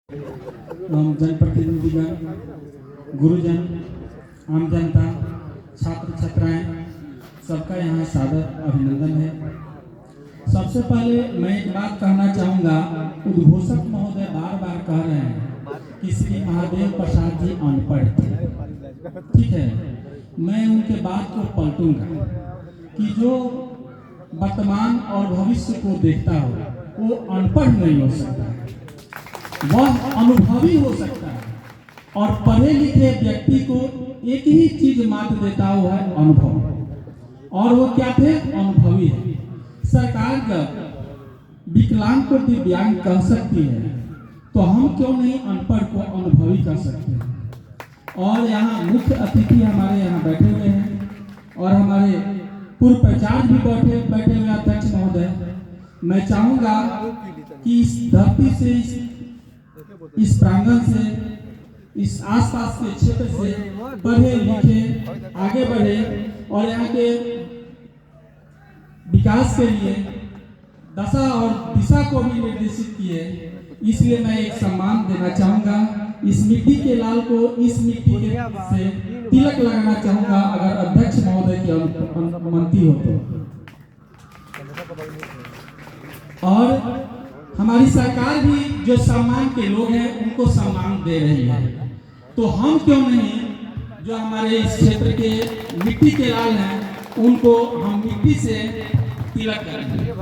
जनप्रतिनिधिगण, गुरुजन, आम जनता, छात्र छात्राएं, सबका यहाँ सादर अभिनंदन है। सबसे पहले मैं एक बात कहना चाहूँगा, उद्घोषक महोदय बार बार कह रहे हैं कि श्री महादेव प्रसाद जी अनपढ़ थे। ठीक है, मैं उनके बात को पलटूंगा कि जो वर्तमान और भविष्य को देखता हो वो अनपढ़ नहीं हो सकता, वह अनुभवी हो सकता है। और पढ़े लिखे व्यक्ति को एक ही चीज मात्र देता हुआ है, अनुभव। और वो क्या थे? अनुभवी है। सरकार जब विकलांग को दिव्यांग कह सकती है तो हम क्यों नहीं अनपढ़ को अनुभवी कर सकते हैं। और यहाँ मुख्य अतिथि हमारे यहाँ बैठे हुए हैं और हमारे पूर्व प्रचार भी बैठे हुए अध्यक्ष महोदय। मैं चाहूँगा कि इस धरती से, इस प्रांगण से, इस आसपास के क्षेत्र से पढ़े लिखे आगे बढ़े और यहाँ के विकास के लिए दशा और दिशा को भी निर्देशित किए। इसलिए मैं एक सम्मान देना चाहूँगा इस मिट्टी के लाल को, इस मिट्टी के से तिलक लगाना चाहूँगा, अगर अध्यक्ष महोदय की अनुमति हो तो। और हमारी सरकार भी जो सम्मान के लोग हैं उनको सम्मान दे रही है, तो हम क्यों नहीं जो हमारे इस क्षेत्र के मिट्टी के लाल हैं उनको हम मिट्टी से तिलक करेंगे।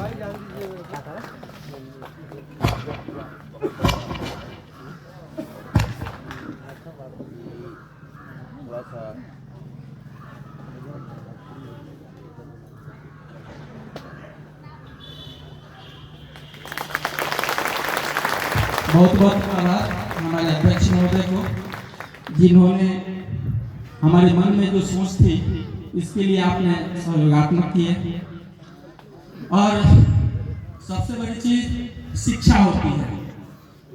बहुत बहुत आभार हमारे अध्यक्ष महोदय को, जिन्होंने हमारे मन में जो सोच थी इसके लिए आपने सहयोगात्मक किए। और सबसे बड़ी चीज शिक्षा होती है।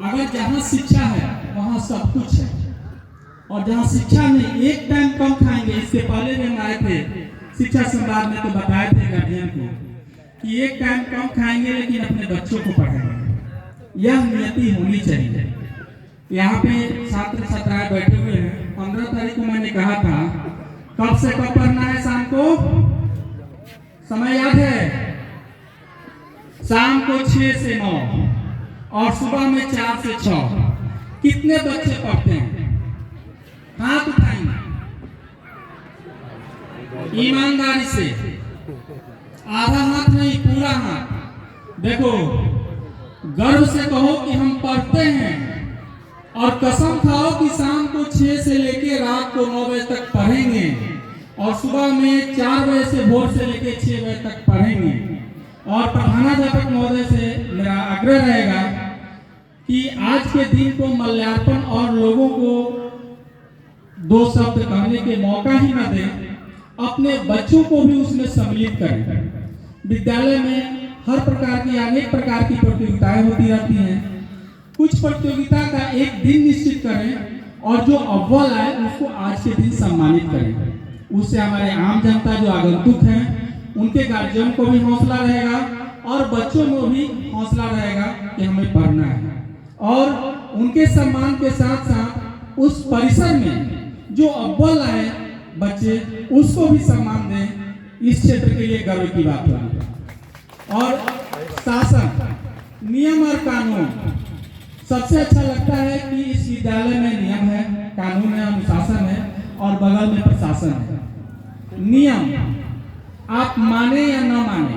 अगर जहाँ शिक्षा है वहाँ सब कुछ है, और जहाँ शिक्षा नहीं, एक टाइम कम खाएंगे। इसके पहले भी हम आए थे शिक्षा संवाद में, तो बताए थे गार्जियन को कि एक टाइम कम खाएंगे लेकिन अपने बच्चों को पढ़ाएंगे। यह नियति होनी चाहिए। यहाँ पे छात्र छात्राएं बैठे हुए हैं। 15 तारीख को मैंने कहा था कब से कब पढ़ना है, शाम को समय याद है? शाम को 6 से 9 और सुबह में 4 से 6। कितने बच्चे पढ़ते हैं? हाथ उठाएंगे ईमानदारी से, आधा हाथ नहीं पूरा हाथ। देखो, गर्व से कहो कि हम पढ़ते हैं, और कसम खाओ कि शाम को 6 से लेकर रात को 9 बजे तक पढ़ेंगे, और सुबह में 4 बजे से भोर से लेकर 6 बजे तक पढ़ेंगे। और प्रधानाध्यापक महोदय से मेरा आग्रह रहेगा कि आज के दिन को मल्यार्पण और लोगों को 2 शब्द कहने के मौका ही न दें, अपने बच्चों को भी उसमें सम्मिलित करें। विद्यालय में हर प्रकार की, अनेक प्रकार की प्रतियोगिताएं होती रहती हैं। कुछ प्रतियोगिता का एक दिन निश्चित करें और जो अव्वल आए उसको आज के दिन सम्मानित करें। उससे हमारे आम जनता जो आगंतुक हैं उनके गार्जियन को भी हौसला रहेगा और बच्चों में भी हौसला रहेगा कि हमें पढ़ना है। और उनके सम्मान के साथ साथ उस परिसर में जो अव्वल आए बच्चे, उसको भी सम्मान दें। इस क्षेत्र के लिए गर्व की बात होगी। और शासन, नियम और कानून, सबसे अच्छा लगता है कि इस विद्यालय में नियम है, कानून है, अनुशासन है और बगल में प्रशासन है। नियम आप माने या ना माने,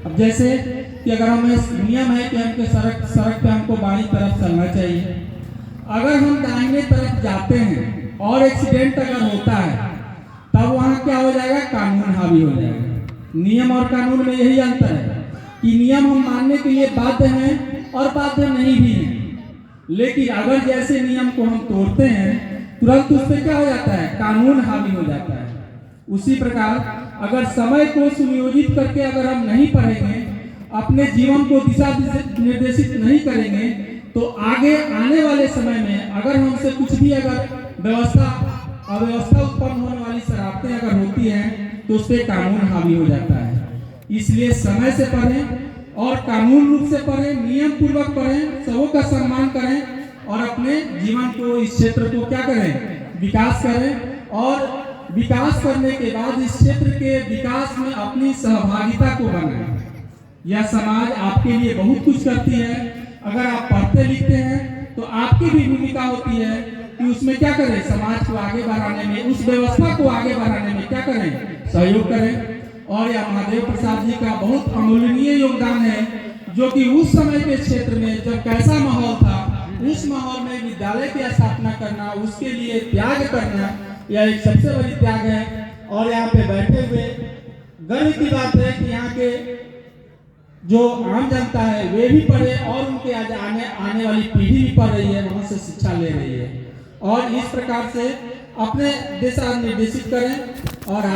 अब जैसे कि अगर हमें नियम है कि हमके सड़क पे हमको बाईं तरफ चलना चाहिए, अगर हम दाहिने तरफ जाते हैं और एक्सीडेंट अगर होता है तब वहाँ क्या हो जाएगा? कानून हावी हो जाएगा। नियम और कानून में यही अंतर है कि नियम हम मानने के लिए बाध्य हैं और बाध्य नहीं भी हैं, लेकिन अगर जैसे नियम को हम तोड़ते हैं तुरंत उस पर क्या हो जाता है? कानून हावी हो जाता है। उसी प्रकार अगर समय को सुनियोजित करके अगर हम नहीं पढ़ेंगे, अपने जीवन को दिशा निर्देशित नहीं करेंगे, तो आगे आने वाले समय में अगर हमसे कुछ भी अगर अव्यवस्था उत्पन्न होने वाली शरारतें अगर होती हैं तो उस पर कानून हावी हो जाता है। इसलिए समय से पढ़ें और कानून रूप से पढ़ें, नियम पूर्वक पढ़ें, सबों का सम्मान करें और अपने जीवन को, इस क्षेत्र को क्या करें, विकास करें। और विकास करने के बाद इस क्षेत्र के विकास में अपनी सहभागिता को बनाएं। यह समाज आपके लिए बहुत कुछ करती है। अगर आप पढ़ते लिखते हैं तो आपकी भी भूमिका होती है कि उसमें क्या करें, समाज को आगे बढ़ाने में, उस व्यवस्था को आगे बढ़ाने में क्या करें, सहयोग करें। और यह महादेव प्रसाद जी का बहुत अमूल्य योगदान है, जो कि उस समय के क्षेत्र में जब कैसा माहौल था, उस माहौल में विद्यालय की स्थापना करना, उसके लिए त्याग करना, यह एक सबसे बड़ी त्याग है। और यहाँ पे बैठे हुए गर्व की बात है कि यहाँ के जो आम जनता है वे भी पढ़े और उनके आने वाली पीढ़ी भी पढ़ रही है, वहाँ से शिक्षा ले रही है। और इस प्रकार से अपने दिशा निर्देशित करें और